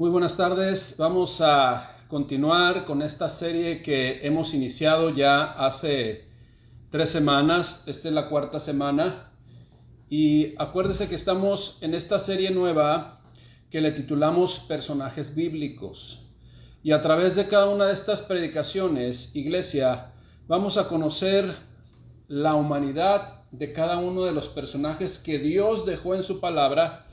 Muy buenas tardes. Vamos a continuar con esta serie que hemos iniciado ya hace 3 semanas. Esta es la cuarta semana. Y acuérdese que estamos en esta serie nueva que le titulamos Personajes Bíblicos. Y a través de cada una de estas predicaciones, iglesia, vamos a conocer la humanidad de cada uno de los personajes que Dios dejó en su palabra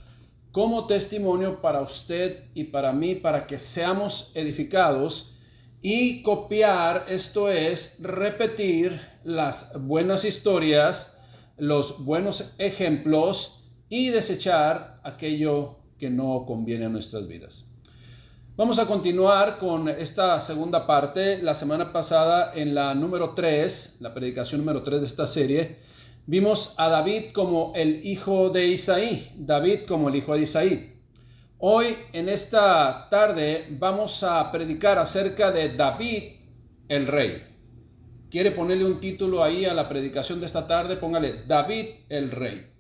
como testimonio para usted y para mí, para que seamos edificados y copiar, esto es, repetir las buenas historias, los buenos ejemplos y desechar aquello que no conviene a nuestras vidas. Vamos a continuar con esta segunda parte. La semana pasada, en la número 3, la predicación número 3 de esta serie, vimos a David como el hijo de Isaí. David como el hijo de Isaí. Hoy, en esta tarde, vamos a predicar acerca de David, el rey. ¿Quiere ponerle un título ahí a la predicación de esta tarde? Póngale David, el rey.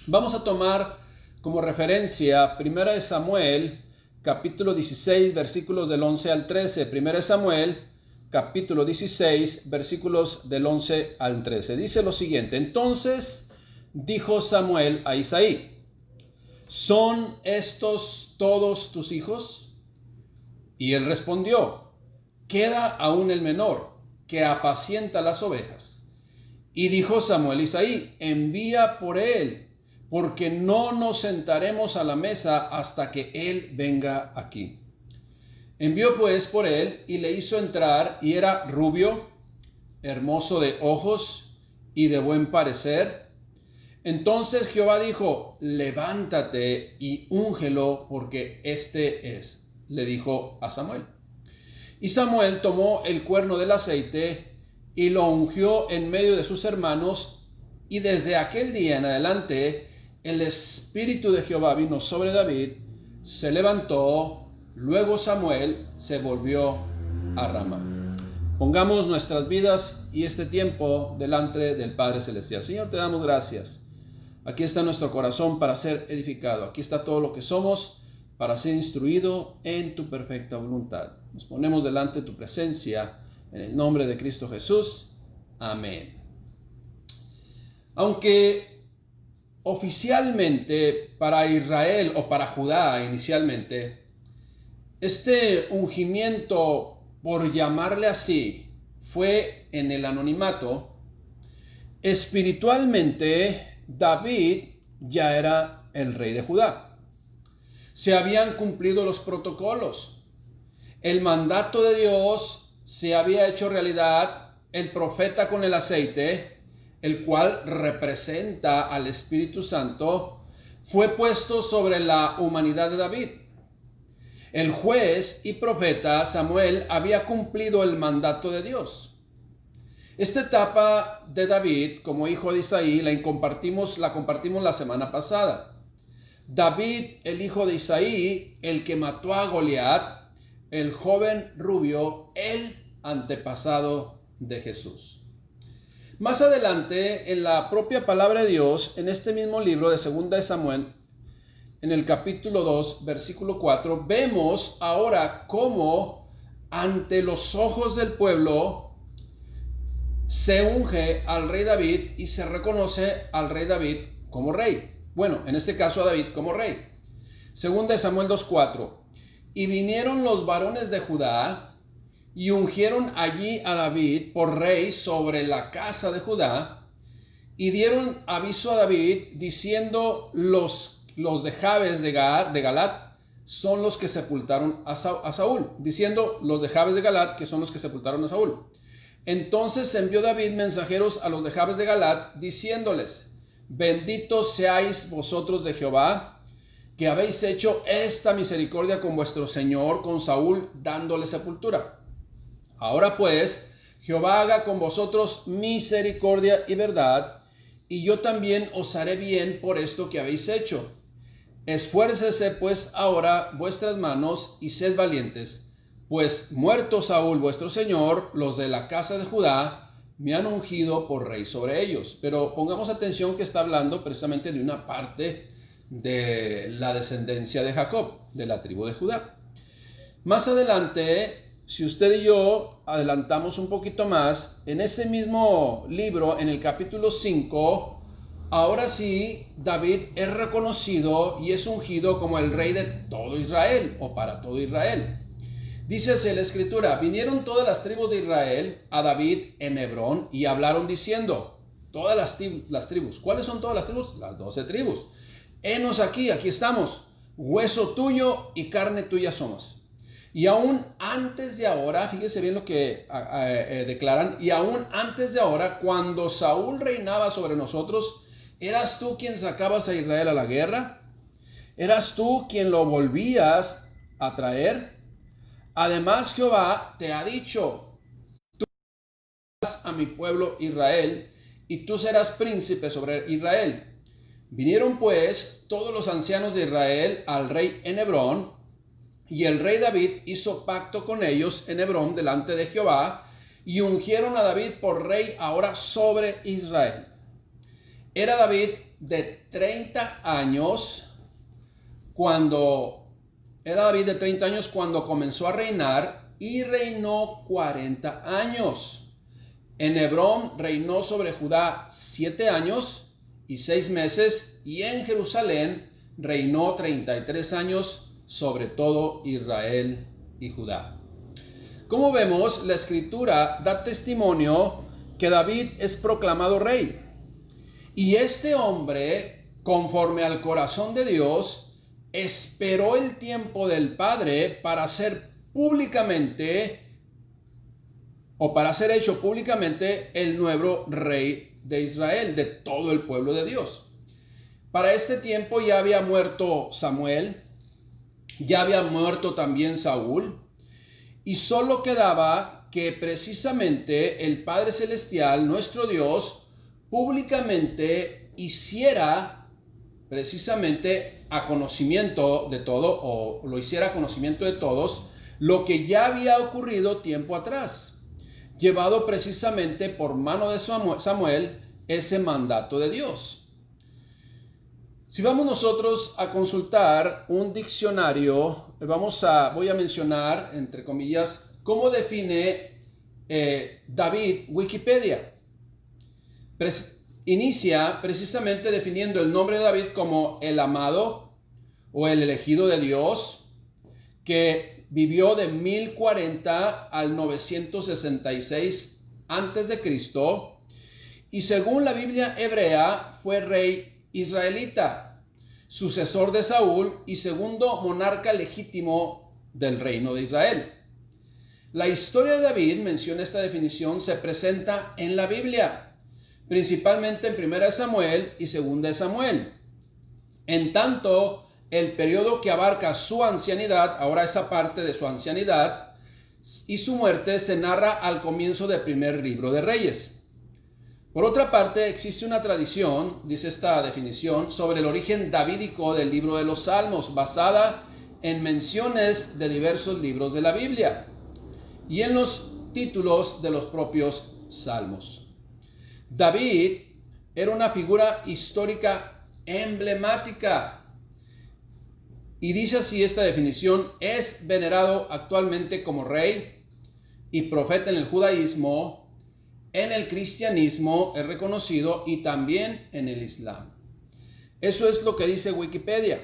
Vamos a tomar como referencia 1 Samuel, capítulo 16, versículos del 11 al 13. 1 Samuel, capítulo 16, versículos del 11 al 13. Dice lo siguiente: Entonces dijo Samuel a Isaí: ¿Son estos todos tus hijos? Y él respondió: Queda aún el menor, que apacienta las ovejas. Y dijo Samuel a Isaí: Envía por él, porque no nos sentaremos a la mesa hasta que él venga aquí. Envió pues por él y le hizo entrar, y era rubio, hermoso de ojos y de buen parecer. Entonces Jehová dijo: Levántate y úngelo, porque este es. Le dijo a Samuel. Y Samuel tomó el cuerno del aceite y lo ungió en medio de sus hermanos, y desde aquel día en adelante el Espíritu de Jehová vino sobre David, se levantó. Luego Samuel se volvió a Ramá. Pongamos nuestras vidas y este tiempo delante del Padre Celestial. Señor, te damos gracias. Aquí está nuestro corazón para ser edificado. Aquí está todo lo que somos para ser instruido en tu perfecta voluntad. Nos ponemos delante de tu presencia en el nombre de Cristo Jesús. Amén. Aunque oficialmente para Israel o para Judá inicialmente, este ungimiento, por llamarle así, fue en el anonimato. Espiritualmente, David ya era el rey de Judá. Se habían cumplido los protocolos. El mandato de Dios se había hecho realidad. El profeta con el aceite, el cual representa al Espíritu Santo, fue puesto sobre la humanidad de David. El juez y profeta Samuel había cumplido el mandato de Dios. Esta etapa de David como hijo de Isaí la compartimos la semana pasada. David, el hijo de Isaí, el que mató a Goliat, el joven rubio, el antepasado de Jesús. Más adelante, en la propia palabra de Dios, en este mismo libro de 2 de Samuel, en el capítulo 2, versículo 4, vemos ahora cómo ante los ojos del pueblo se unge al rey David y se reconoce al rey David como rey. Bueno, en este caso a David como rey. 2 de Samuel 2:4. Y vinieron los varones de Judá y ungieron allí a David por rey sobre la casa de Judá, y dieron aviso a David diciendo: los de Jabes de Galat son los que sepultaron a Saúl. Diciendo los de Jabes de Galat que son los que sepultaron a Saúl. Entonces envió David mensajeros a los de Jabes de Galat, diciéndoles: Benditos seáis vosotros de Jehová, que habéis hecho esta misericordia con vuestro señor, con Saúl, dándole sepultura. Ahora pues, Jehová haga con vosotros misericordia y verdad, y yo también os haré bien por esto que habéis hecho. Esfuércese pues ahora vuestras manos y sed valientes, pues muerto Saúl vuestro señor, los de la casa de Judá me han ungido por rey sobre ellos. Pero pongamos atención que está hablando precisamente de una parte de la descendencia de Jacob, de la tribu de Judá. Más adelante, si usted y yo adelantamos un poquito más, en ese mismo libro, en el capítulo 5, ahora sí, David es reconocido y es ungido como el rey de todo Israel, o para todo Israel. Dice así la escritura: vinieron todas las tribus de Israel a David en Hebrón y hablaron diciendo, todas las tribus, ¿cuáles son todas las tribus? Las 12 tribus. Henos aquí estamos, hueso tuyo y carne tuya somos. Y aún antes de ahora, fíjese bien lo que declaran, y aún antes de ahora, cuando Saúl reinaba sobre nosotros, ¿eras tú quien sacabas a Israel a la guerra? ¿Eras tú quien lo volvías a traer? Además, Jehová te ha dicho, tú serás a mi pueblo Israel, y tú serás príncipe sobre Israel. Vinieron pues todos los ancianos de Israel al rey en Hebrón, y el rey David hizo pacto con ellos en Hebrón delante de Jehová, y ungieron a David por rey ahora sobre Israel. Era David de 30 años cuando comenzó a reinar, y reinó 40 años. En Hebrón reinó sobre Judá 7 años y 6 meses, y en Jerusalén reinó 33 años sobre todo Israel y Judá. Como vemos, la escritura da testimonio que David es proclamado rey. Y este hombre, conforme al corazón de Dios, esperó el tiempo del Padre para ser hecho públicamente el nuevo rey de Israel, de todo el pueblo de Dios. Para este tiempo ya había muerto Samuel, ya había muerto también Saúl, y solo quedaba que precisamente el Padre Celestial, nuestro Dios, públicamente hiciera precisamente a conocimiento de todo, o lo hiciera a conocimiento de todos, lo que ya había ocurrido tiempo atrás, llevado precisamente por mano de Samuel ese mandato de Dios. Si vamos nosotros a consultar un diccionario, voy a mencionar, entre comillas, cómo define David Wikipedia. Inicia precisamente definiendo el nombre de David como el amado o el elegido de Dios, que vivió de 1040 al 966 a.C. y según la Biblia hebrea fue rey israelita, sucesor de Saúl y segundo monarca legítimo del reino de Israel. La historia de David, menciona esta definición, se presenta en la Biblia, principalmente en 1 Samuel y 2 Samuel. En tanto, el periodo que abarca su ancianidad, ahora esa parte de su ancianidad, y su muerte se narra al comienzo del primer libro de Reyes. Por otra parte, existe una tradición, dice esta definición, sobre el origen davídico del libro de los Salmos, basada en menciones de diversos libros de la Biblia y en los títulos de los propios Salmos. David era una figura histórica emblemática, y dice así esta definición: es venerado actualmente como rey y profeta en el judaísmo, en el cristianismo es reconocido y también en el islam. Eso es lo que dice Wikipedia.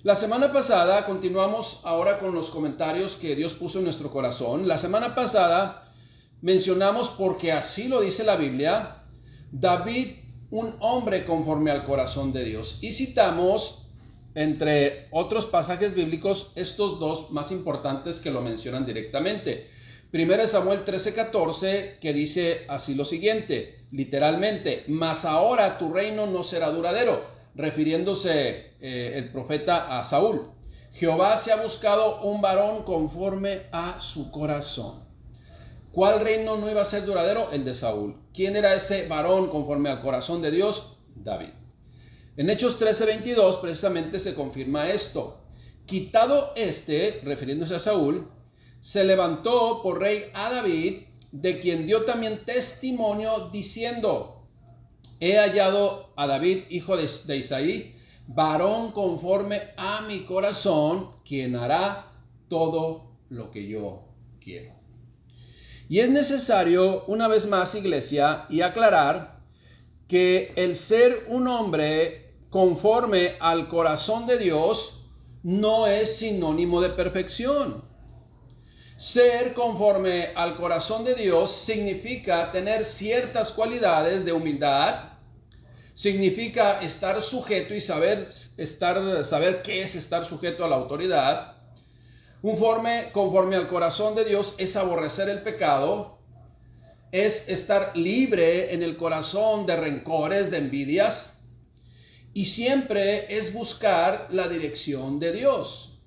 La semana pasada, continuamos ahora con los comentarios que Dios puso en nuestro corazón. La semana pasada mencionamos, porque así lo dice la Biblia, David, un hombre conforme al corazón de Dios. Y citamos, entre otros pasajes bíblicos, estos dos más importantes que lo mencionan directamente. 1 Samuel 13:14, que dice así lo siguiente, literalmente: mas ahora tu reino no será duradero, refiriéndose el profeta a Saúl. Jehová se ha buscado un varón conforme a su corazón. ¿Cuál reino no iba a ser duradero? El de Saúl. ¿Quién era ese varón conforme al corazón de Dios? David. En Hechos 13:22 precisamente se confirma esto. Quitado refiriéndose a Saúl, se levantó por rey a David, de quien dio también testimonio diciendo: he hallado a David, hijo de Isaí, varón conforme a mi corazón, quien hará todo lo que yo quiero. Y es necesario, una vez más, iglesia, y aclarar que el ser un hombre conforme al corazón de Dios no es sinónimo de perfección. Ser conforme al corazón de Dios significa tener ciertas cualidades de humildad, significa estar sujeto y saber qué es estar sujeto a la autoridad. Conforme al corazón de Dios es aborrecer el pecado, es estar libre en el corazón de rencores, de envidias, y siempre es buscar la dirección de Dios.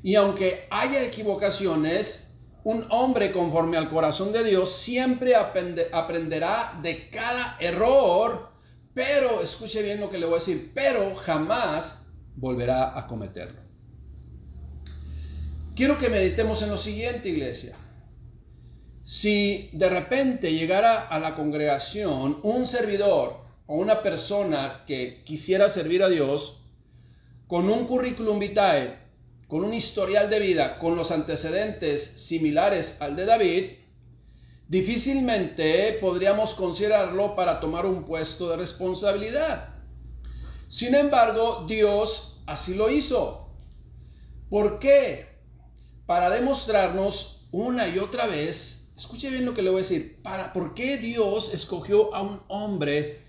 Y aunque haya equivocaciones, un hombre conforme al corazón de Dios siempre aprenderá de cada error, pero, escuche bien lo que le voy a decir, pero jamás volverá a cometerlo. Quiero que meditemos en lo siguiente, iglesia. Si de repente llegara a la congregación un servidor o una persona que quisiera servir a Dios con un currículum vitae, con un historial de vida, con los antecedentes similares al de David, difícilmente podríamos considerarlo para tomar un puesto de responsabilidad. Sin embargo, Dios así lo hizo. ¿Por qué? Para demostrarnos una y otra vez, escuche bien lo que le voy a decir, ¿por qué Dios escogió a un hombre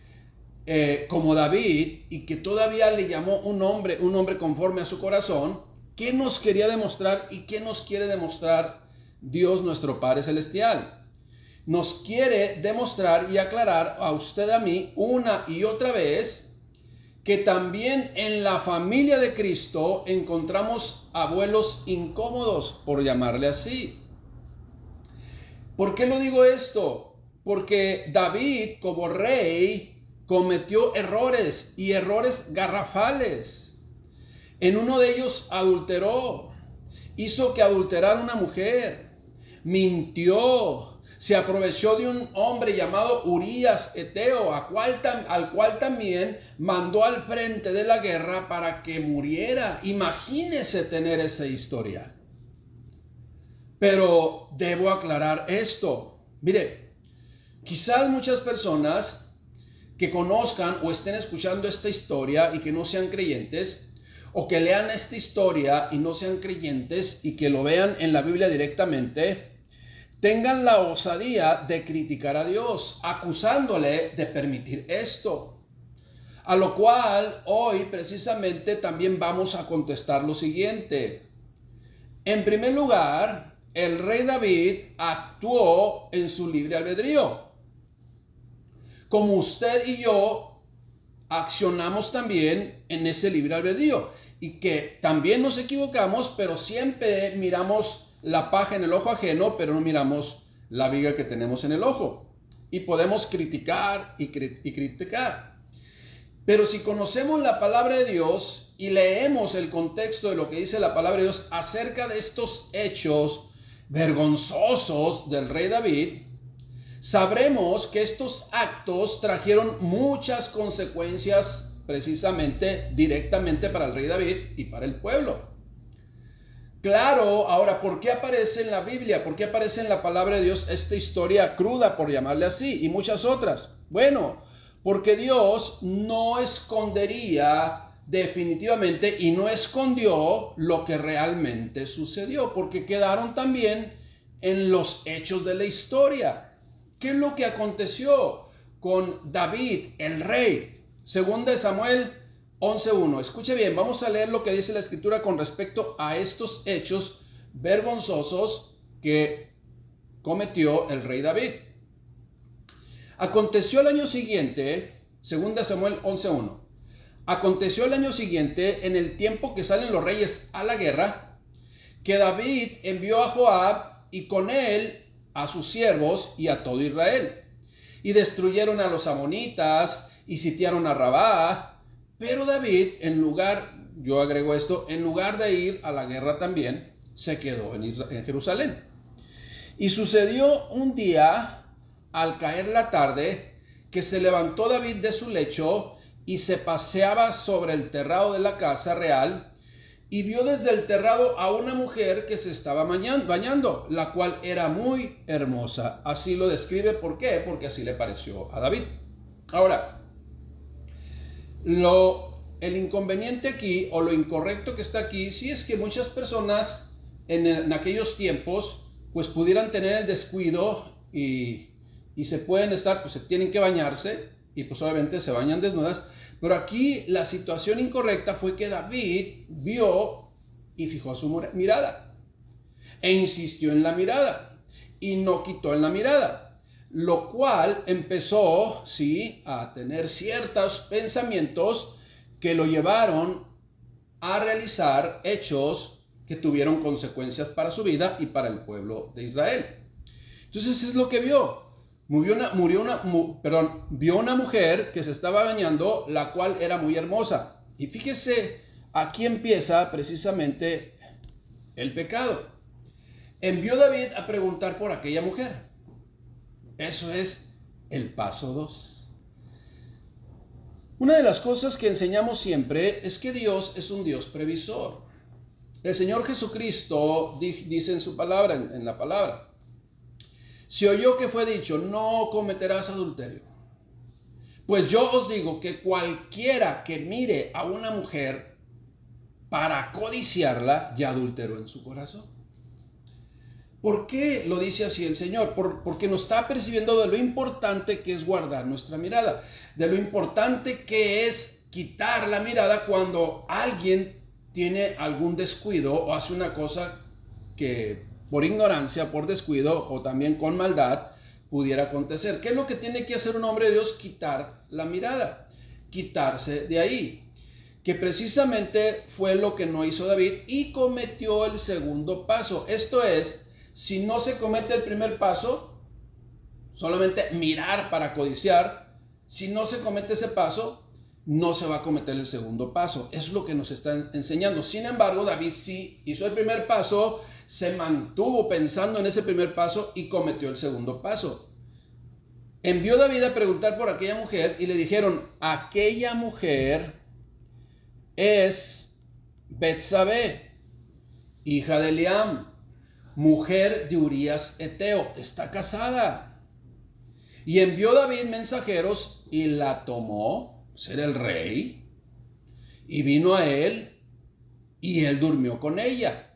como David y que todavía le llamó un hombre conforme a su corazón? ¿Qué nos quería demostrar y qué nos quiere demostrar Dios nuestro Padre Celestial? Nos quiere demostrar y aclarar a usted y a mí una y otra vez que también en la familia de Cristo encontramos abuelos incómodos, por llamarle así. ¿Por qué lo digo esto? Porque David, como rey, cometió errores y errores garrafales. En uno de ellos adulteró, hizo que adulterara una mujer, mintió, se aprovechó de un hombre llamado Urías Eteo, al cual también mandó al frente de la guerra para que muriera. Imagínese tener ese historial. Pero debo aclarar esto. Mire, quizás muchas personas que conozcan o estén escuchando esta historia y que no sean creyentes, o que lean esta historia y no sean creyentes y que lo vean en la Biblia directamente, tengan la osadía de criticar a Dios, acusándole de permitir esto. A lo cual hoy precisamente también vamos a contestar lo siguiente. En primer lugar, el rey David actuó en su libre albedrío, como usted y yo accionamos también en ese libre albedrío, y que también nos equivocamos, pero siempre miramos la paja en el ojo ajeno, pero no miramos la viga que tenemos en el ojo. Y podemos criticar y criticar. Pero si conocemos la palabra de Dios y leemos el contexto de lo que dice la palabra de Dios acerca de estos hechos vergonzosos del rey David, sabremos que estos actos trajeron muchas consecuencias precisamente directamente para el rey David y para el pueblo. Claro, ahora, ¿por qué aparece en la Biblia? ¿Por qué aparece en la palabra de Dios esta historia cruda, por llamarle así, y muchas otras? Bueno, porque Dios no escondería definitivamente y no escondió lo que realmente sucedió, porque quedaron también en los hechos de la historia. ¿Qué es lo que aconteció con David, el rey? Segunda de Samuel 11:1. Escuche bien, vamos a leer lo que dice la escritura con respecto a estos hechos vergonzosos que cometió el rey David. Aconteció el año siguiente, segunda de Samuel 11:1. Aconteció el año siguiente, en el tiempo que salen los reyes a la guerra, que David envió a Joab y con él a sus siervos y a todo Israel. Y destruyeron a los amonitas y sitiaron a Rabá, pero David, en lugar de ir a la guerra también, se quedó en Jerusalén. Y sucedió un día, al caer la tarde, que se levantó David de su lecho y se paseaba sobre el terrado de la casa real, y vio desde el terrado a una mujer que se estaba bañando, la cual era muy hermosa. Así lo describe. ¿Por qué? Porque así le pareció a David. Ahora, el inconveniente aquí, o lo incorrecto que está aquí, sí es que muchas personas en aquellos tiempos, pues pudieran tener el descuido y se pueden estar, pues se tienen que bañarse, y pues obviamente se bañan desnudas. Pero aquí la situación incorrecta fue que David vio y fijó su mirada, e insistió en la mirada, y no quitó en la mirada, lo cual empezó, sí, a tener ciertos pensamientos que lo llevaron a realizar hechos que tuvieron consecuencias para su vida y para el pueblo de Israel. Entonces es lo que vio. Vio una mujer que se estaba bañando, la cual era muy hermosa. Y fíjese, aquí empieza precisamente el pecado. Envió David a preguntar por aquella mujer. Eso es el paso 2. Una de las cosas que enseñamos siempre es que Dios es un Dios previsor. El Señor Jesucristo dice en su palabra, en la palabra, se oyó que fue dicho, no cometerás adulterio. Pues yo os digo que cualquiera que mire a una mujer para codiciarla, ya adulteró en su corazón. ¿Por qué lo dice así el Señor? Porque nos está percibiendo de lo importante que es guardar nuestra mirada, de lo importante que es quitar la mirada cuando alguien tiene algún descuido o hace una cosa que por ignorancia, por descuido o también con maldad pudiera acontecer. ¿Qué es lo que tiene que hacer un hombre de Dios? Quitar la mirada, quitarse de ahí. Que precisamente fue lo que no hizo David y cometió el segundo paso. Esto es, si no se comete el primer paso, solamente mirar para codiciar, si no se comete ese paso, no se va a cometer el segundo paso. Es lo que nos está enseñando. Sin embargo, David sí hizo el primer paso, se mantuvo pensando en ese primer paso y cometió el segundo paso. Envió David a preguntar por aquella mujer y le dijeron, aquella mujer es Betsabé, hija de Eliam, mujer de Urías Eteo, está casada. Y envió David mensajeros y la tomó, ser el rey, y vino a él y él durmió con ella.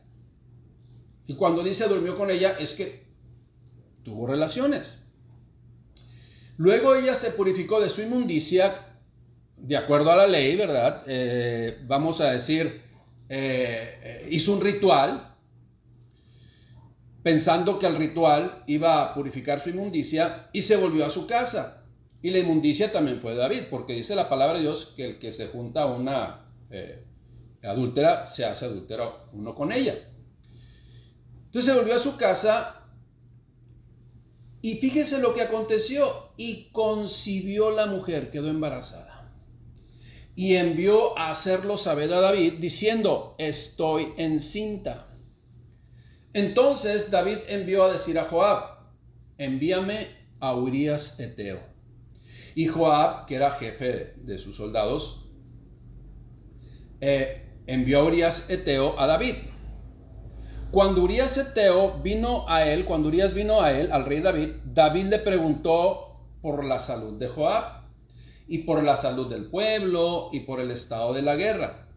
Y cuando dice durmió con ella es que tuvo relaciones. Luego ella se purificó de su inmundicia, de acuerdo a la ley, ¿verdad? Vamos a decir, hizo un ritual, pensando que el ritual iba a purificar su inmundicia, y se volvió a su casa. Y la inmundicia también fue de David, porque dice la palabra de Dios que el que se junta a una adúltera, se hace adúltero uno con ella. Entonces se volvió a su casa y fíjese lo que aconteció. Y concibió la mujer, quedó embarazada. Y envió a hacerlo saber a David diciendo, estoy encinta. Entonces David envió a decir a Joab, envíame a Urías Eteo. Y Joab, que era jefe de sus soldados, envió a Urías Eteo a David. Cuando Urías vino a él, al rey David, David le preguntó por la salud de Joab, y por la salud del pueblo, y por el estado de la guerra.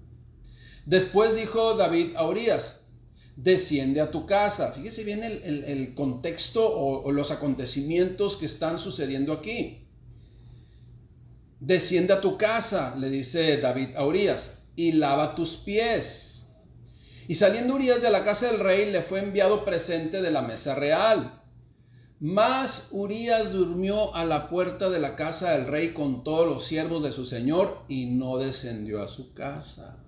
Después dijo David a Urías, desciende a tu casa. Fíjese bien el contexto o los acontecimientos que están sucediendo aquí. Desciende a tu casa, le dice David a Urías, y lava tus pies. Y saliendo Urías de la casa del rey, le fue enviado presente de la mesa real. Mas Urías durmió a la puerta de la casa del rey con todos los siervos de su señor y no descendió a su casa.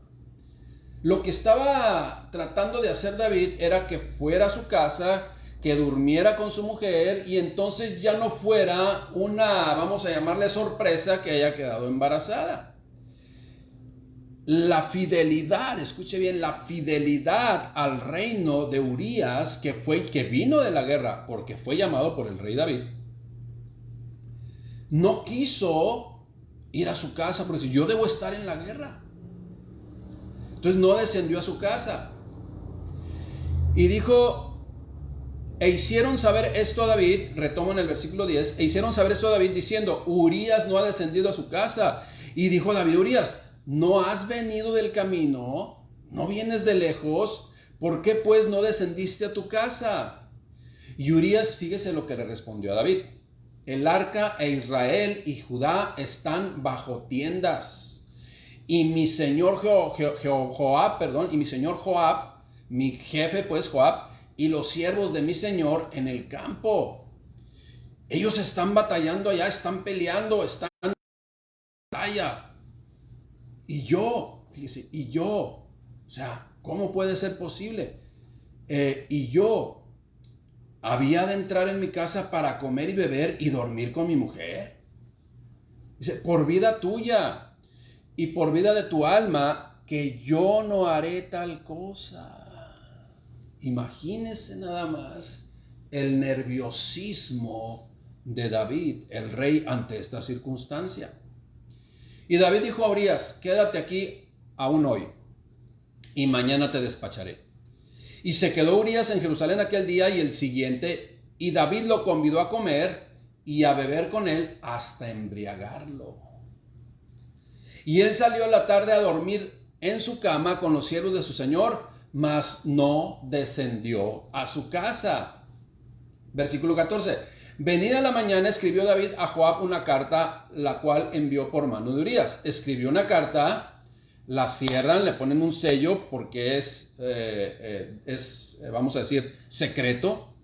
Lo que estaba tratando de hacer David era que fuera a su casa, que durmiera con su mujer y entonces ya no fuera una, vamos a llamarle sorpresa, que haya quedado embarazada. La fidelidad, escuche bien, la fidelidad al reino de Urías, que vino de la guerra, porque fue llamado por el rey David, no quiso ir a su casa, porque yo debo estar en la guerra. Entonces no descendió a su casa. Y dijo, e hicieron saber esto a David, retomo en el versículo 10, e hicieron saber esto a David diciendo, Urías no ha descendido a su casa. Y dijo David, Urías, ¿no has venido del camino? ¿No vienes de lejos? ¿Por qué pues no descendiste a tu casa? Y Urías, fíjese lo que le respondió a David. El arca e Israel y Judá están bajo tiendas. Y mi señor Joab, y mi señor Joab, mi jefe pues Joab, y los siervos de mi señor en el campo. Ellos están batallando allá, están peleando, están en batalla. Y yo, fíjese, o sea, ¿cómo puede ser posible? Y yo había de entrar en mi casa para comer y beber y dormir con mi mujer. Dice, por vida tuya y por vida de tu alma, que yo no haré tal cosa. Imagínese nada más el nerviosismo de David, el rey, ante esta circunstancia. Y David dijo a Urías, quédate aquí aún hoy, y mañana te despacharé. Y se quedó Urías en Jerusalén aquel día y el siguiente, y David lo convidó a comer y a beber con él hasta embriagarlo. Y él salió a la tarde a dormir en su cama con los siervos de su señor, mas no descendió a su casa. Versículo 14. Venida la mañana escribió David a Joab una carta, la cual envió por mano de Urías. Escribió una carta, la cierran, le ponen un sello porque vamos a decir, secreto.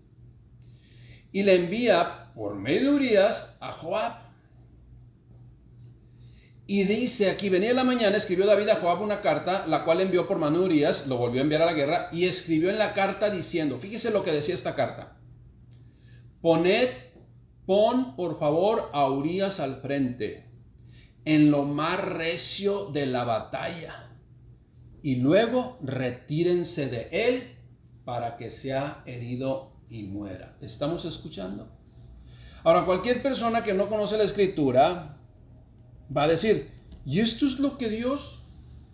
Y le envía por medio de Urías a Joab. Y dice aquí, venía la mañana, escribió David a Joab una carta, la cual envió por mano de Urías, lo volvió a enviar a la guerra, y escribió en la carta diciendo, fíjese lo que decía esta carta, pon por favor a Urías al frente, en lo más recio de la batalla, y luego retírense de él para que sea herido y muera. ¿Estamos escuchando? Ahora, cualquier persona que no conoce la Escritura va a decir, ¿y esto es lo que Dios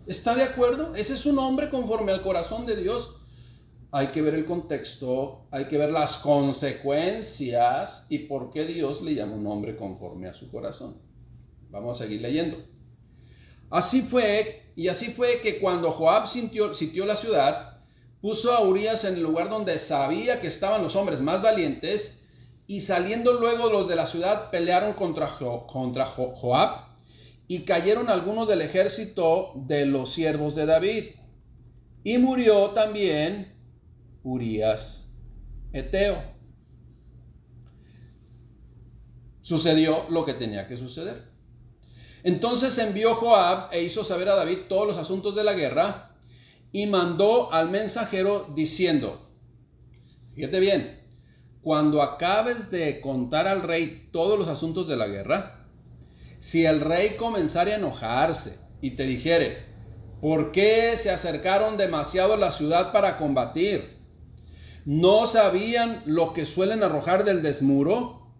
está de acuerdo? ¿Ese es un hombre conforme al corazón de Dios? Hay que ver el contexto, hay que ver las consecuencias y por qué Dios le llama un hombre conforme a su corazón. Vamos a seguir leyendo. Así fue que cuando Joab sitió la ciudad, puso a Urías en el lugar donde sabía que estaban los hombres más valientes, y saliendo luego los de la ciudad pelearon contra Joab, y cayeron algunos del ejército de los siervos de David. Y murió también Urías Eteo. Sucedió lo que tenía que suceder. Entonces envió Joab e hizo saber a David todos los asuntos de la guerra, y mandó al mensajero diciendo, fíjate bien, cuando acabes de contar al rey todos los asuntos de la guerra, si el rey comenzare a enojarse y te dijere, ¿por qué se acercaron demasiado a la ciudad para combatir? ¿No sabían lo que suelen arrojar del desmuro?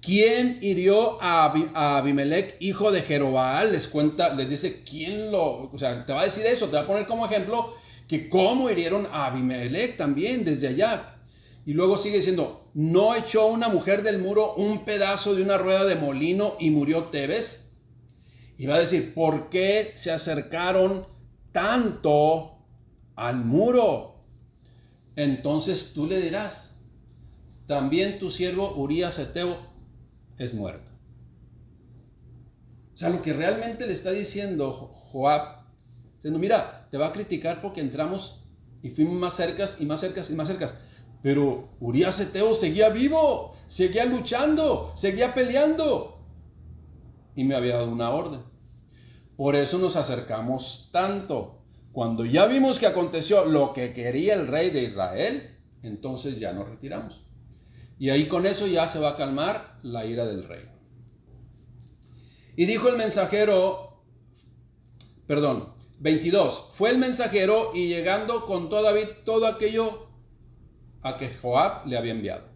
¿Quién hirió a Abimelech, hijo de Jerobbaal? Les dice, te va a decir eso, te va a poner como ejemplo que cómo hirieron a Abimelech también desde allá. Y luego sigue diciendo, ¿no echó una mujer del muro un pedazo de una rueda de molino y murió Tebes? Y va a decir, ¿por qué se acercaron tanto al muro? Entonces tú le dirás, también tu siervo Urías Eteo es muerto. O sea, lo que realmente le está diciendo Joab, diciendo, mira, te va a criticar porque entramos y fuimos más cercas y más cercas y más cercas. Pero Urías Eteo seguía vivo, seguía luchando, seguía peleando. Y me había dado una orden. Por eso nos acercamos tanto. Cuando ya vimos que aconteció lo que quería el rey de Israel, entonces ya nos retiramos. Y ahí con eso ya se va a calmar la ira del rey. Y dijo el mensajero, 22, fue el mensajero y llegando contó a David todo aquello a que Joab le había enviado.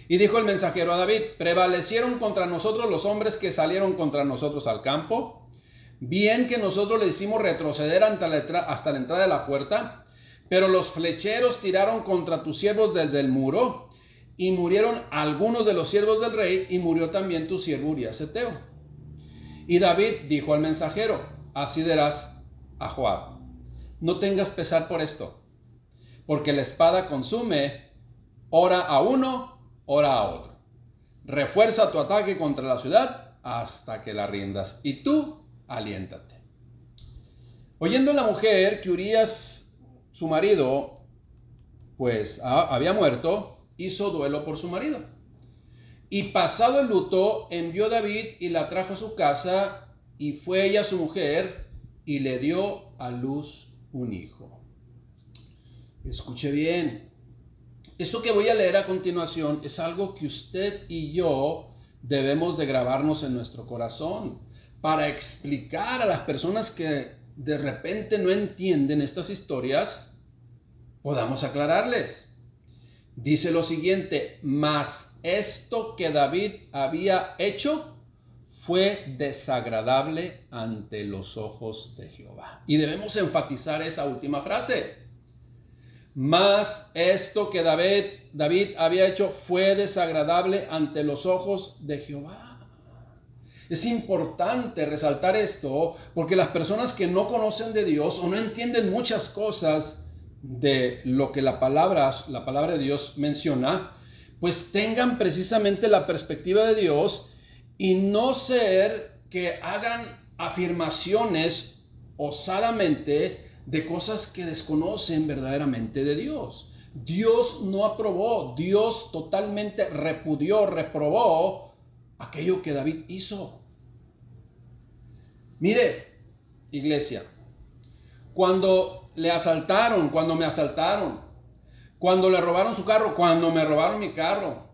Y dijo el mensajero a David: ¿prevalecieron contra nosotros los hombres que salieron contra nosotros al campo? Bien que nosotros le hicimos retroceder hasta la entrada de la puerta, pero los flecheros tiraron contra tus siervos desde el muro, y murieron algunos de los siervos del rey, y murió también tu siervo Urías Heteo. Y David dijo al mensajero: así dirás a Joab: no tengas pesar por esto, porque la espada consume, ora a uno, ora a otro. Refuerza tu ataque contra la ciudad hasta que la rindas, y tú aliéntate. Oyendo la mujer que Urías, su marido, pues había muerto, hizo duelo por su marido. Y pasado el luto, envió David y la trajo a su casa, y fue ella su mujer, y le dio a luz un hijo. Escuche bien. Esto que voy a leer a continuación es algo que usted y yo debemos de grabarnos en nuestro corazón para explicar a las personas que de repente no entienden estas historias, podamos aclararles. Dice lo siguiente: mas esto que David había hecho fue desagradable ante los ojos de Jehová. Y debemos enfatizar esa última frase. Mas esto que David había hecho fue desagradable ante los ojos de Jehová. Es importante resaltar esto porque las personas que no conocen de Dios o no entienden muchas cosas de lo que la palabra de Dios menciona, pues tengan precisamente la perspectiva de Dios y no ser que hagan afirmaciones osadamente de cosas que desconocen verdaderamente de Dios. Dios no aprobó, Dios totalmente repudió, reprobó aquello que David hizo. Mire, iglesia, cuando le asaltaron, cuando me asaltaron, cuando le robaron su carro, cuando me robaron mi carro,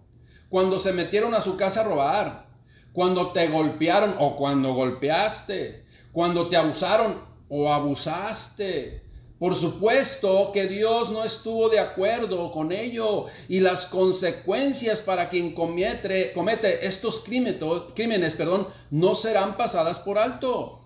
cuando se metieron a su casa a robar, cuando te golpearon o cuando golpeaste, cuando te abusaron o abusaste, por supuesto que Dios no estuvo de acuerdo con ello, y las consecuencias para quien comete estos crímenes, no serán pasadas por alto.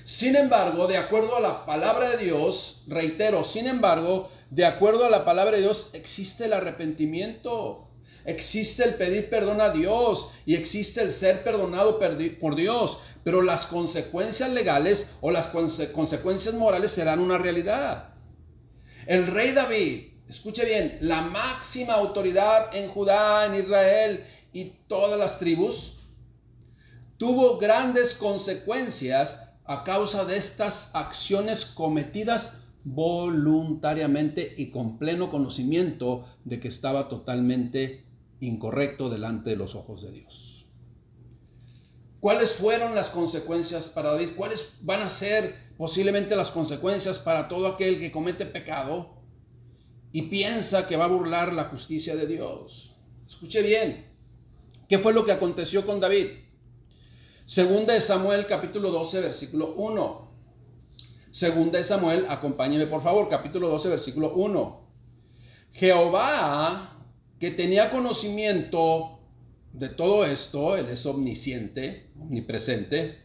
Sin embargo, de acuerdo a la palabra de Dios, reitero, sin embargo, de acuerdo a la palabra de Dios, existe el arrepentimiento, existe el pedir perdón a Dios y existe el ser perdonado por Dios, pero las consecuencias legales o las consecuencias morales serán una realidad. El rey David, escuche bien, la máxima autoridad en Judá, en Israel y todas las tribus, tuvo grandes consecuencias a causa de estas acciones cometidas voluntariamente y con pleno conocimiento de que estaba totalmente incorrecto delante de los ojos de Dios. ¿Cuáles fueron las consecuencias para David? ¿Cuáles van a ser posiblemente las consecuencias para todo aquel que comete pecado y piensa que va a burlar la justicia de Dios? Escuche bien, ¿qué fue lo que aconteció con David? Segunda de Samuel, capítulo 12, versículo 1. Segunda de Samuel, acompáñeme por favor, capítulo 12, versículo 1. Jehová, que tenía conocimiento de todo esto, él es omnisciente, omnipresente,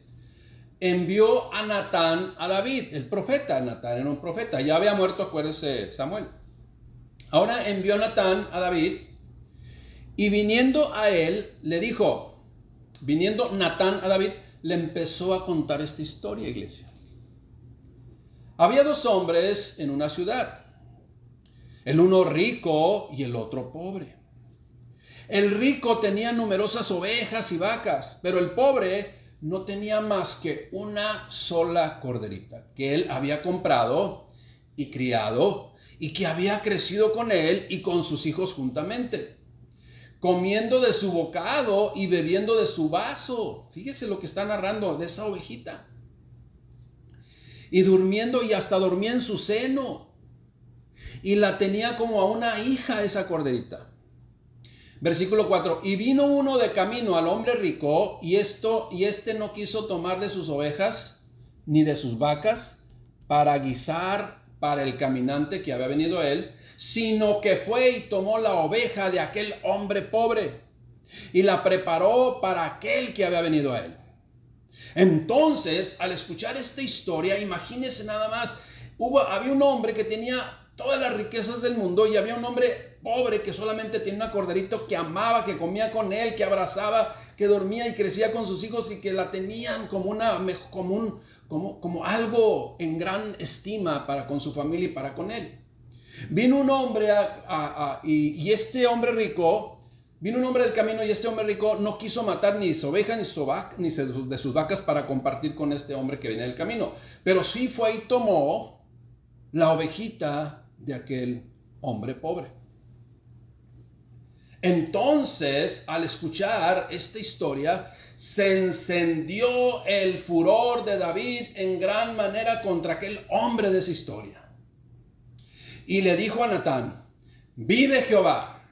envió a Natán a David, el profeta. Natán era un profeta, ya había muerto, acuérdese, Samuel. Ahora envió a Natán a David, y viniendo a él, le dijo, viniendo Natán a David, le empezó a contar esta historia, iglesia. Había dos hombres en una ciudad, el uno rico y el otro pobre. El rico tenía numerosas ovejas y vacas, pero el pobre no tenía más que una sola corderita que él había comprado y criado y que había crecido con él y con sus hijos juntamente, comiendo de su bocado y bebiendo de su vaso. Fíjese lo que está narrando de esa ovejita. Y durmiendo, y hasta dormía en su seno, y la tenía como a una hija esa corderita. Versículo 4, y vino uno de camino al hombre rico, y este no quiso tomar de sus ovejas ni de sus vacas para guisar para el caminante que había venido a él, sino que fue y tomó la oveja de aquel hombre pobre y la preparó para aquel que había venido a él. Entonces, al escuchar esta historia, imagínense nada más, había un hombre que tenía todas las riquezas del mundo y había un hombre pobre que solamente tenía un corderito que amaba, que comía con él, que abrazaba, que dormía y crecía con sus hijos y que la tenían como algo en gran estima para con su familia y para con él. Vino un hombre y este hombre rico, vino un hombre del camino y este hombre rico no quiso matar ni su oveja ni de sus vacas para compartir con este hombre que venía del camino. Pero sí fue y tomó la ovejita de aquel hombre pobre. Entonces, al escuchar esta historia, se encendió el furor de David en gran manera contra aquel hombre de esa historia. Y le dijo a Natán: vive Jehová,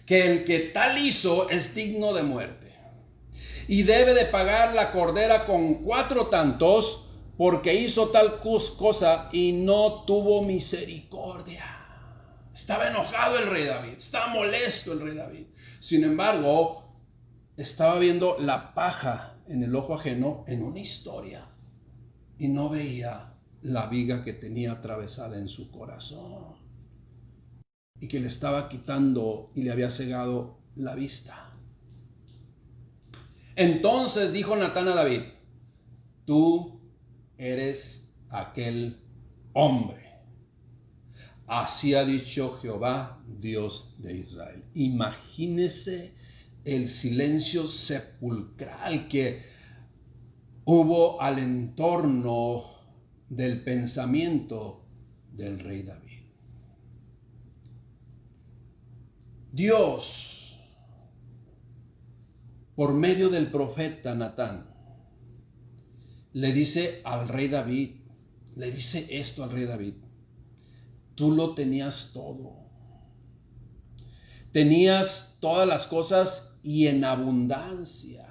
que el que tal hizo es digno de muerte, y debe de pagar la cordera con 4 tantos, porque hizo tal cosa y no tuvo misericordia. Estaba enojado el rey David, estaba molesto el rey David. Sin embargo, estaba viendo la paja en el ojo ajeno en una historia y no veía la viga que tenía atravesada en su corazón y que le estaba quitando y le había cegado la vista. Entonces dijo Natán a David: tú eres aquel hombre. Así ha dicho Jehová, Dios de Israel. Imagínese el silencio sepulcral que hubo al entorno del pensamiento del rey David. Dios, por medio del profeta Natán, le dice al rey David, le dice esto al rey David: tú lo tenías todo. Tenías todas las cosas y en abundancia.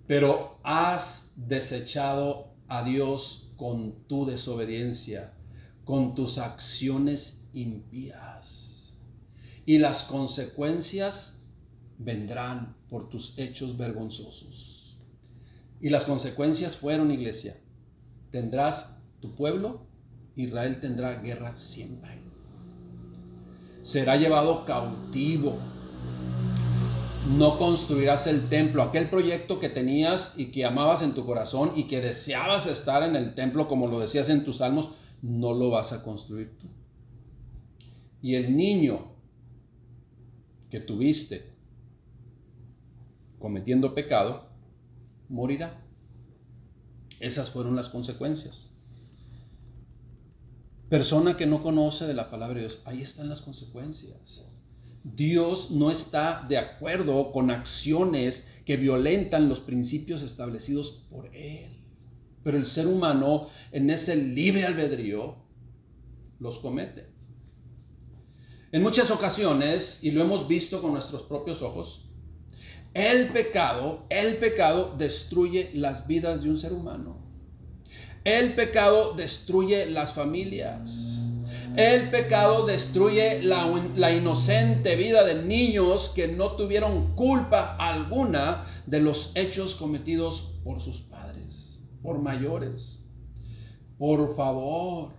Pero has desechado a Dios con tu desobediencia, con tus acciones impías. Y las consecuencias vendrán por tus hechos vergonzosos. Y las consecuencias fueron, iglesia: tendrás tu pueblo, Israel tendrá guerra siempre. Será llevado cautivo. No construirás el templo, aquel proyecto que tenías y que amabas en tu corazón y que deseabas estar en el templo, como lo decías en tus salmos, no lo vas a construir tú. Y el niño que tuviste cometiendo pecado, morirá. Esas fueron las consecuencias. Persona que no conoce de la palabra de Dios, ahí están las consecuencias. Dios no está de acuerdo con acciones que violentan los principios establecidos por Él. Pero el ser humano, en ese libre albedrío, los comete. En muchas ocasiones, y lo hemos visto con nuestros propios ojos, el pecado destruye las vidas de un ser humano. El pecado destruye las familias. El pecado destruye la inocente vida de niños que no tuvieron culpa alguna de los hechos cometidos por sus padres, por mayores. Por favor,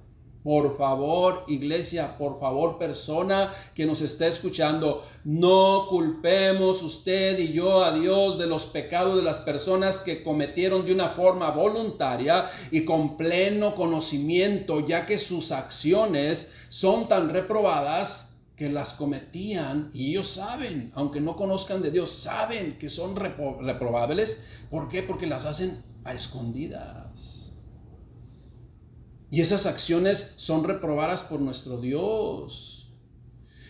iglesia, por favor, persona que nos está escuchando, no culpemos usted y yo a Dios de los pecados de las personas que cometieron de una forma voluntaria y con pleno conocimiento, ya que sus acciones son tan reprobadas que las cometían y ellos saben, aunque no conozcan de Dios, saben que son reprobables. ¿Por qué? Porque las hacen a escondidas. Y esas acciones son reprobadas por nuestro Dios.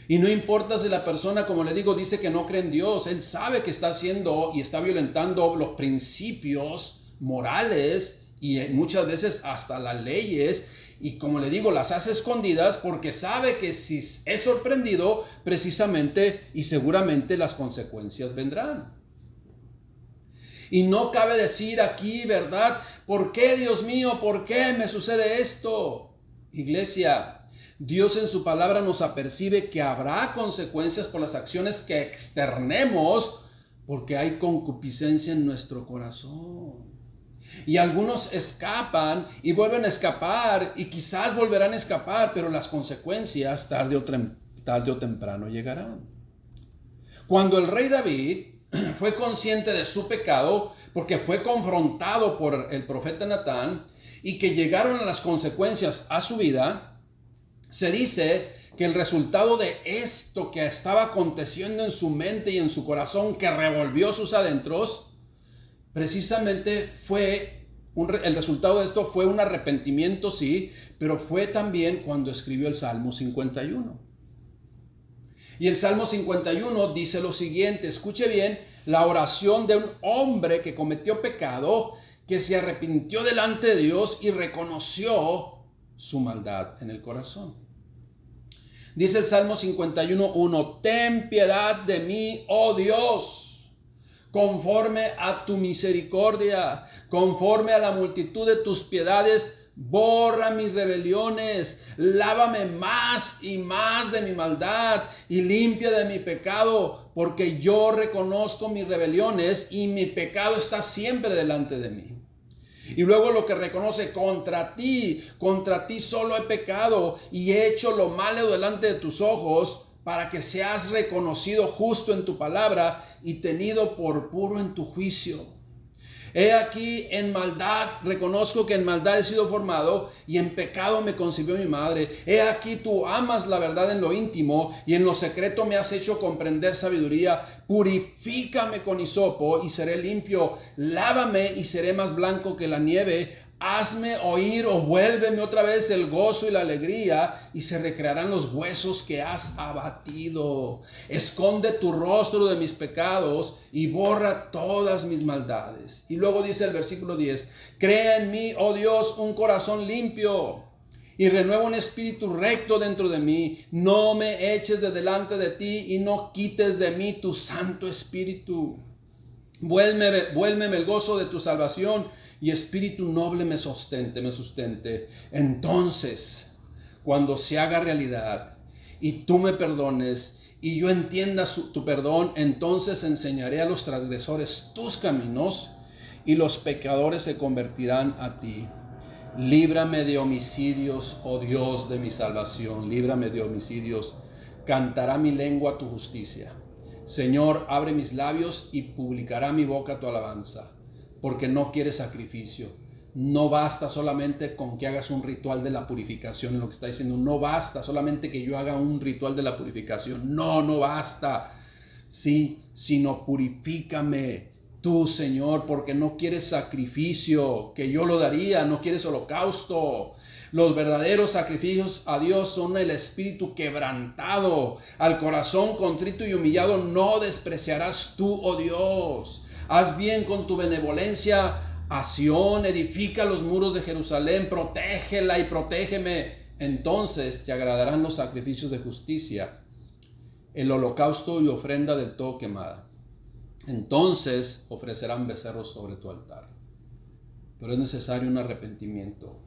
Y no importa si la persona, como le digo, dice que no cree en Dios. Él sabe que está haciendo y está violentando los principios morales y muchas veces hasta las leyes. Y como le digo, las hace escondidas porque sabe que si es sorprendido, precisamente y seguramente las consecuencias vendrán. Y no cabe decir aquí, ¿verdad? ¿Por qué, Dios mío? ¿Por qué me sucede esto? Iglesia, Dios en su palabra nos apercibe que habrá consecuencias por las acciones que externemos, porque hay concupiscencia en nuestro corazón. Y algunos escapan y vuelven a escapar y quizás volverán a escapar, pero las consecuencias tarde o temprano llegarán. Cuando el rey David fue consciente de su pecado, porque fue confrontado por el profeta Natán, y que llegaron a las consecuencias a su vida, se dice que el resultado de esto que estaba aconteciendo en su mente y en su corazón, que revolvió sus adentros, precisamente el resultado de esto fue un arrepentimiento, sí, pero fue también cuando escribió el Salmo 51. Y el Salmo 51 dice lo siguiente, escuche bien, la oración de un hombre que cometió pecado, que se arrepintió delante de Dios y reconoció su maldad en el corazón. Dice el Salmo 51:1, ten piedad de mí, oh Dios, conforme a tu misericordia, conforme a la multitud de tus piedades, borra mis rebeliones, lávame más y más de mi maldad y limpia de mi pecado, porque yo reconozco mis rebeliones y mi pecado está siempre delante de mí. Y luego lo que reconoce, contra ti solo he pecado y he hecho lo malo delante de tus ojos, para que seas reconocido justo en tu palabra y tenido por puro en tu juicio. He aquí en maldad, reconozco que en maldad he sido formado y en pecado me concibió mi madre. He aquí tú amas la verdad en lo íntimo y en lo secreto me has hecho comprender sabiduría. Purifícame con hisopo y seré limpio. Lávame y seré más blanco que la nieve. Hazme oír o vuélveme otra vez el gozo y la alegría y se recrearán los huesos que has abatido. Esconde tu rostro de mis pecados y borra todas mis maldades. Y luego dice el versículo 10, crea en mí, oh Dios, un corazón limpio y renueva un espíritu recto dentro de mí. No me eches de delante de ti y no quites de mí tu santo espíritu. Vuélveme el gozo de tu salvación y espíritu noble me sustente. Entonces, cuando se haga realidad y tú me perdones y yo entienda tu perdón, entonces enseñaré a los transgresores tus caminos y los pecadores se convertirán a ti. Líbrame de homicidios, oh Dios de mi salvación, líbrame de homicidios. Cantará mi lengua tu justicia. Señor, abre mis labios y publicará mi boca tu alabanza, porque no quieres sacrificio. No basta solamente con que hagas un ritual de la purificación, lo que está diciendo. No basta solamente que yo haga un ritual de la purificación. No basta. Sí, sino purifícame tú, Señor, porque no quieres sacrificio, que yo lo daría, no quieres holocausto. Los verdaderos sacrificios a Dios son el espíritu quebrantado. Al corazón contrito y humillado no despreciarás tú, oh Dios. Haz bien con tu benevolencia a Sión, edifica los muros de Jerusalén, protégela y protégeme. Entonces te agradarán los sacrificios de justicia, el holocausto y ofrenda del todo quemada. Entonces ofrecerán becerros sobre tu altar. Pero es necesario un arrepentimiento.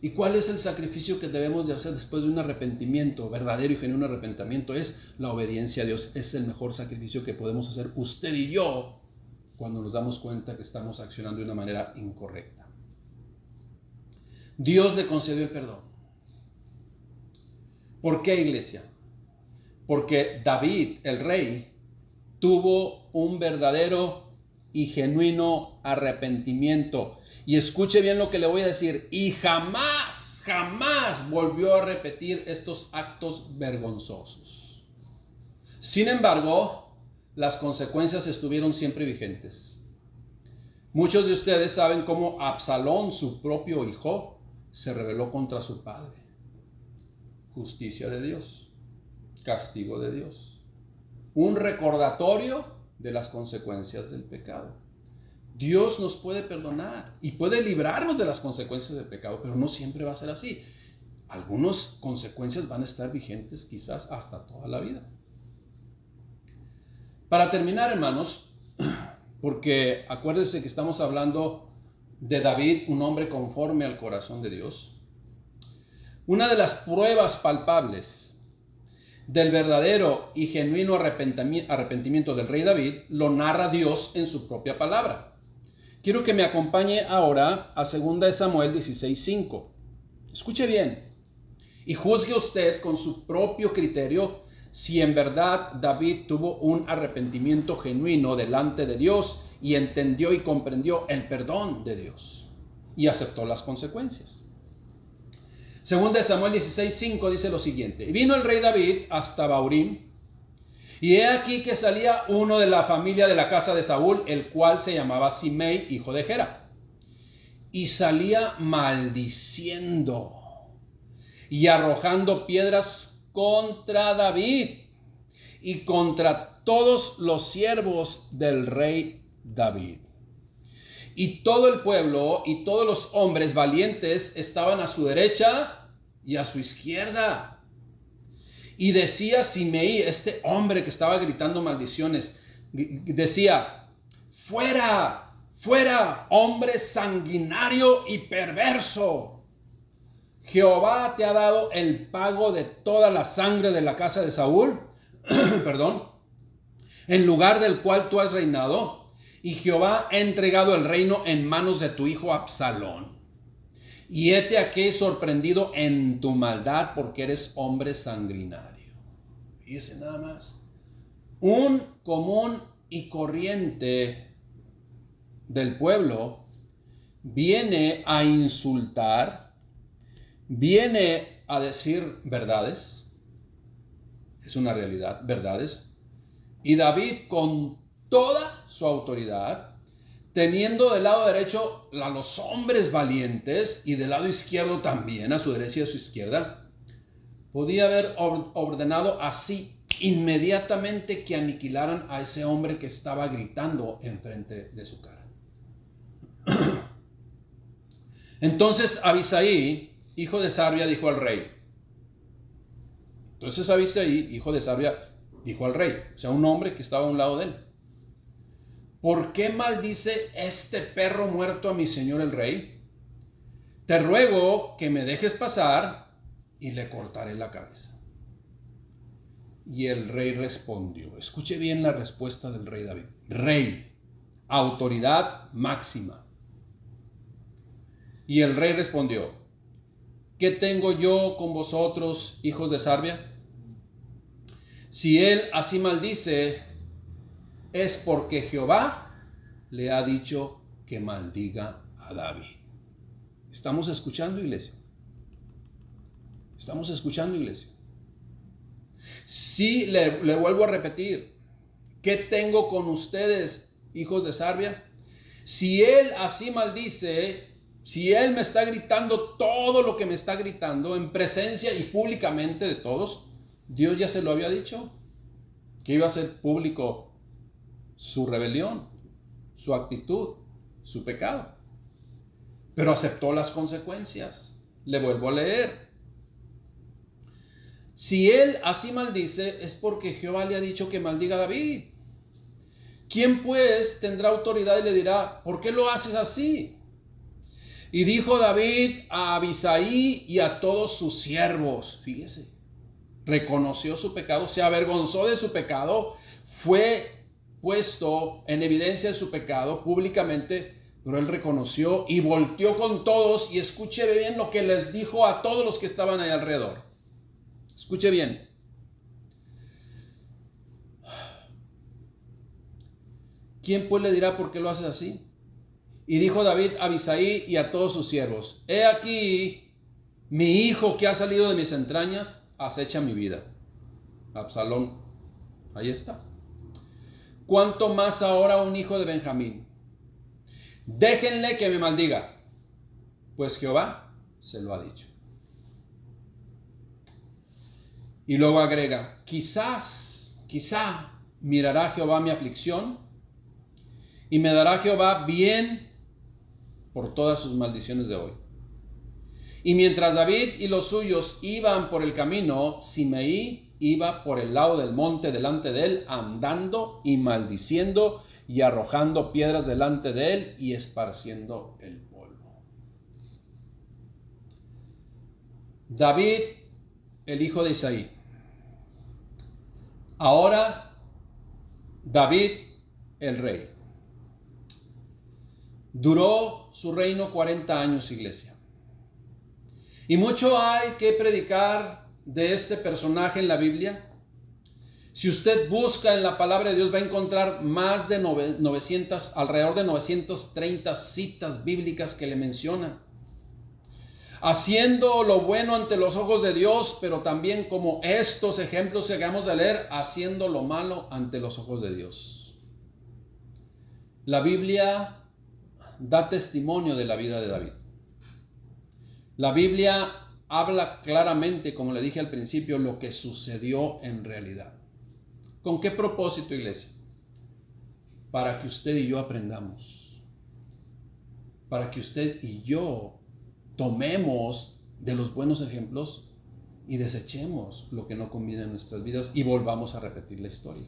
¿Y cuál es el sacrificio que debemos de hacer después de un arrepentimiento, verdadero y genuino arrepentimiento? Es la obediencia a Dios. Es el mejor sacrificio que podemos hacer usted y yo cuando nos damos cuenta que estamos accionando de una manera incorrecta. Dios le concedió el perdón. ¿Por qué, iglesia? Porque David, el rey, tuvo un verdadero y genuino arrepentimiento. Y escuche bien lo que le voy a decir. Y jamás volvió a repetir estos actos vergonzosos. Sin embargo, las consecuencias estuvieron siempre vigentes. Muchos de ustedes saben cómo Absalón, su propio hijo, se rebeló contra su padre. Justicia de Dios, castigo de Dios. Un recordatorio de las consecuencias del pecado. Dios nos puede perdonar y puede librarnos de las consecuencias del pecado, pero no siempre va a ser así. Algunas consecuencias van a estar vigentes quizás hasta toda la vida. Para terminar, hermanos, porque acuérdense que estamos hablando de David un hombre conforme al corazón de Dios? Una de las pruebas palpables del verdadero y genuino arrepentimiento del rey David lo narra Dios en su propia palabra. Quiero que me acompañe ahora a 2 Samuel 16:5. Escuche bien y juzgue usted con su propio criterio si en verdad David tuvo un arrepentimiento genuino delante de Dios y entendió y comprendió el perdón de Dios y aceptó las consecuencias. 2 Samuel 16:5 dice lo siguiente: y vino el rey David hasta Bahurim, y he aquí que salía uno de la familia de la casa de Saúl, el cual se llamaba Simei, hijo de Gera, y salía maldiciendo y arrojando piedras contra David y contra todos los siervos del rey David. Y todo el pueblo y todos los hombres valientes estaban a su derecha y a su izquierda. Y decía Simei, este hombre que estaba gritando maldiciones, decía: fuera, fuera, hombre sanguinario y perverso. Jehová te ha dado el pago de toda la sangre de la casa de Saúl, perdón, en lugar del cual tú has reinado. Y Jehová ha entregado el reino en manos de tu hijo Absalón. Y hete aquí sorprendido en tu maldad, porque eres hombre sanguinario. Fíjese nada más. Un común y corriente del pueblo viene a insultar, viene a decir verdades. Es una realidad, verdades. Y David, con toda su autoridad, teniendo del lado derecho a los hombres valientes y del lado izquierdo también, a su derecha y a su izquierda, podía haber ordenado así inmediatamente que aniquilaran a ese hombre que estaba gritando enfrente de su cara. Entonces Abisai, hijo de Sarbia, dijo al rey. Entonces Abisai, hijo de Sarbia, dijo al rey, o sea, un hombre que estaba a un lado de él: ¿por qué maldice este perro muerto a mi señor el rey? Te ruego que me dejes pasar y le cortaré la cabeza. Y el rey respondió. Escuche bien la respuesta del rey David. Rey, autoridad máxima. Y el rey respondió: ¿qué tengo yo con vosotros, hijos de Sarbia? Si él así maldice, es porque Jehová le ha dicho que maldiga a David. ¿Estamos escuchando, iglesia? ¿Estamos escuchando, iglesia? Sí, le vuelvo a repetir. ¿Qué tengo con ustedes, hijos de Sarbia? Si él así maldice, si él me está gritando todo lo que me está gritando en presencia y públicamente de todos, Dios ya se lo había dicho, que iba a ser público su rebelión, su actitud, su pecado. Pero aceptó las consecuencias. Le vuelvo a leer. Si él así maldice, es porque Jehová le ha dicho que maldiga a David. ¿Quién pues tendrá autoridad y le dirá: ¿por qué lo haces así? Y dijo David a Abisai y a todos sus siervos, fíjese, reconoció su pecado, se avergonzó de su pecado, fue puesto en evidencia de su pecado públicamente, pero él reconoció y volteó con todos, y escuche bien lo que les dijo a todos los que estaban ahí alrededor. Escuche bien. ¿Quién pues le dirá por qué lo haces así? Y dijo David a Abisai y a todos sus siervos: he aquí, mi hijo que ha salido de mis entrañas acecha mi vida. Absalón, ahí está. ¿Cuánto más ahora un hijo de Benjamín? Déjenle que me maldiga, pues Jehová se lo ha dicho. Y luego agrega: quizá mirará Jehová mi aflicción y me dará Jehová bien por todas sus maldiciones de hoy. Y mientras David y los suyos iban por el camino, Simei iba por el lado del monte delante de él, andando y maldiciendo y arrojando piedras delante de él y esparciendo el polvo. David, el hijo de Isaí. Ahora, David, el rey. Duró su reino 40 años, iglesia. Y mucho hay que predicar de este personaje en la Biblia. Si usted busca en la palabra de Dios, va a encontrar más de 900, alrededor de 930 citas bíblicas que le mencionan. Haciendo lo bueno ante los ojos de Dios, pero también como estos ejemplos que acabamos de leer, haciendo lo malo ante los ojos de Dios. La Biblia da testimonio de la vida de David. La Biblia habla claramente, como le dije al principio, lo que sucedió en realidad. ¿Con qué propósito, iglesia? Para que usted y yo aprendamos. Para que usted y yo tomemos de los buenos ejemplos y desechemos lo que no conviene en nuestras vidas y volvamos a repetir la historia.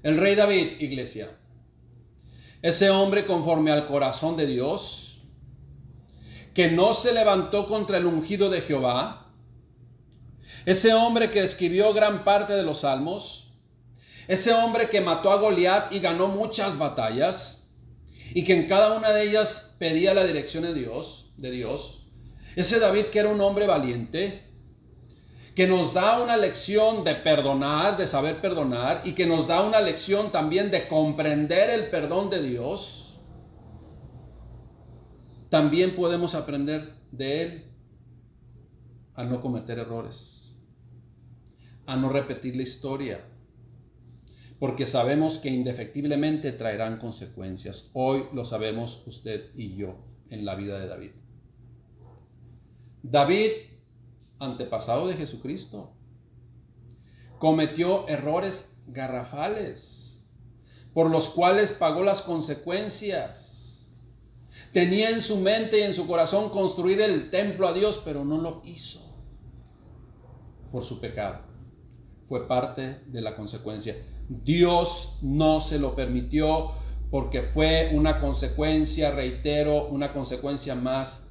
El rey David, iglesia, ese hombre conforme al corazón de Dios, que no se levantó contra el ungido de Jehová, ese hombre que escribió gran parte de los salmos, ese hombre que mató a Goliat y ganó muchas batallas, y que en cada una de ellas pedía la dirección de Dios, ese David que era un hombre valiente, que nos da una lección de perdonar, de saber perdonar, y que nos da una lección también de comprender el perdón de Dios. También podemos aprender de él a no cometer errores, a no repetir la historia, porque sabemos que indefectiblemente traerán consecuencias. Hoy lo sabemos usted y yo en la vida de David. David, antepasado de Jesucristo, cometió errores garrafales por los cuales pagó las consecuencias. Tenía en su mente y en su corazón construir el templo a Dios, pero no lo hizo por su pecado. Fue parte de la consecuencia. Dios no se lo permitió porque fue una consecuencia, reitero, una consecuencia más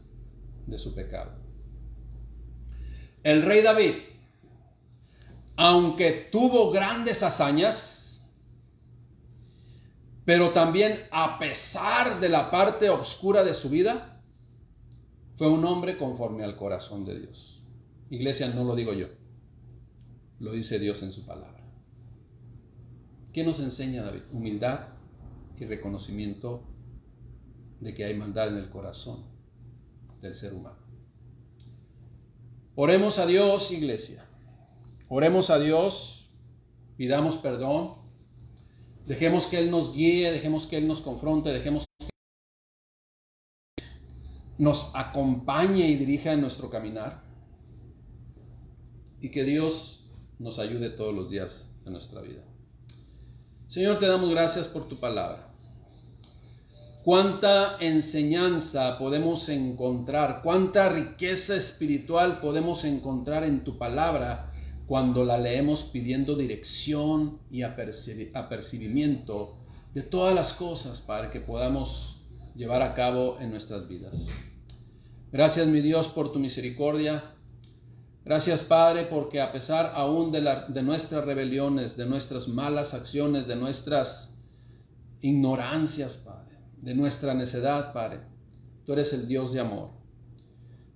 de su pecado. El rey David, aunque tuvo grandes hazañas, pero también a pesar de la parte oscura de su vida, fue un hombre conforme al corazón de Dios. Iglesia, no lo digo yo, lo dice Dios en su palabra. ¿Qué nos enseña David? Humildad y reconocimiento de que hay maldad en el corazón del ser humano. Oremos a Dios, iglesia. Oremos a Dios, pidamos perdón, dejemos que Él nos guíe, dejemos que Él nos confronte, dejemos que nos acompañe y dirija en nuestro caminar, y que Dios nos ayude todos los días de nuestra vida. Señor, te damos gracias por tu palabra. Cuánta enseñanza podemos encontrar, cuánta riqueza espiritual podemos encontrar en tu palabra cuando la leemos pidiendo dirección y apercibimiento de todas las cosas para que podamos llevar a cabo en nuestras vidas. Gracias, mi Dios, por tu misericordia. Gracias, Padre, porque a pesar aún de nuestras rebeliones, de nuestras malas acciones, de nuestras ignorancias, Padre, de nuestra necedad, Padre, tú eres el Dios de amor.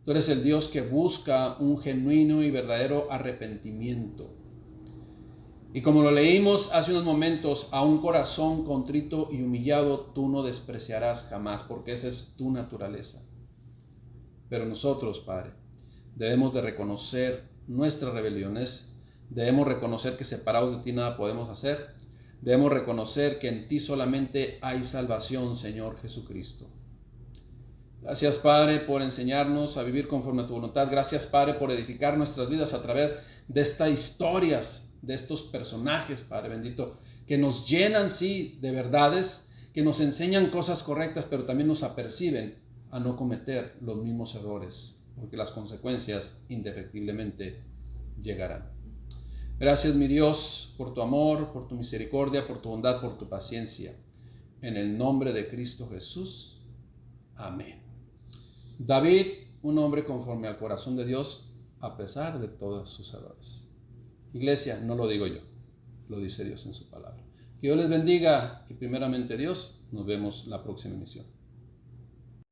Tú eres el Dios que busca un genuino y verdadero arrepentimiento. Y como lo leímos hace unos momentos, a un corazón contrito y humillado tú no despreciarás jamás, porque esa es tu naturaleza. Pero nosotros, Padre, debemos de reconocer nuestras rebeliones, debemos reconocer que separados de ti nada podemos hacer, debemos reconocer que en ti solamente hay salvación, Señor Jesucristo. Gracias, Padre, por enseñarnos a vivir conforme a tu voluntad. Gracias, Padre, por edificar nuestras vidas a través de estas historias, de estos personajes, Padre bendito, que nos llenan, sí, de verdades, que nos enseñan cosas correctas, pero también nos aperciben a no cometer los mismos errores, porque las consecuencias indefectiblemente llegarán. Gracias, mi Dios, por tu amor, por tu misericordia, por tu bondad, por tu paciencia. En el nombre de Cristo Jesús. Amén. David, un hombre conforme al corazón de Dios a pesar de todos sus errores. Iglesia, no lo digo yo, lo dice Dios en su palabra. Que Dios les bendiga y primeramente Dios, nos vemos la próxima emisión.